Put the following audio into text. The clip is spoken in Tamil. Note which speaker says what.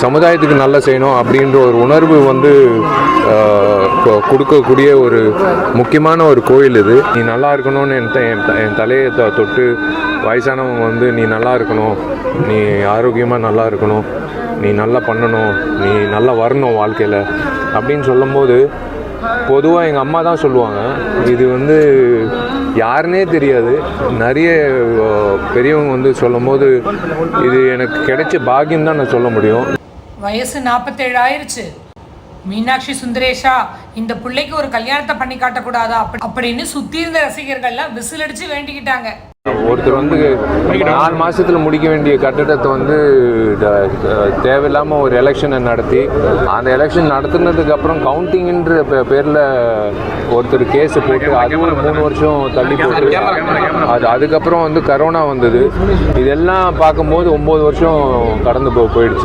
Speaker 1: சமுதாயத்துக்கு நல்ல செய்யணும் அப்படின்ற ஒரு உணர்வு வந்து கொடுக்கக்கூடிய ஒரு முக்கியமான ஒரு கோயில் இது. நீ நல்லா இருக்கணும்னு என் தலையை தொட்டு வயசானவங்க வந்து நீ நல்லா இருக்கணும், நீ ஆரோக்கியமாக நல்லா இருக்கணும், நீ நல்லா பண்ணணும், நீ நல்லா வரணும் வாழ்க்கையில் அப்படின்னு சொல்லும்போது பொதுவாக எங்கள் அம்மா தான் சொல்லுவாங்க. இது வந்து யாருன்னே தெரியாது, நிறைய பெரியவங்க வந்து சொல்லும் போது இது எனக்கு கிடைச்ச பாக்கியம் தான் நான் சொல்ல முடியும்.
Speaker 2: வயசு 47 ஆயிடுச்சு. மீனாட்சி சுந்தரேஷா, இந்த பிள்ளைக்கு ஒரு கல்யாணத்தை பண்ணி காட்டக்கூடாதா அப்படின்னு சுற்றி இருந்த ரசிகர்கள்லாம் விசில் அடித்து வேண்டிக்கிட்டாங்க.
Speaker 1: ஒருத்தர் வந்து 4 மாதத்தில் முடிக்க வேண்டிய கட்டடத்தை வந்து தேவையில்லாமல் ஒரு எலெக்ஷனை நடத்தி அந்த எலெக்ஷன் நடத்துனதுக்கப்புறம் கவுண்டிங்கின்ற பேரில் ஒருத்தர் கேஸு போட்டு அது ஒரு 3 வருஷம் தள்ளி போட்டு அதுக்கப்புறம் வந்து கரோனா வந்தது. இதெல்லாம் பார்க்கும்போது 9 வருஷம் கடந்து போயிடுச்சு.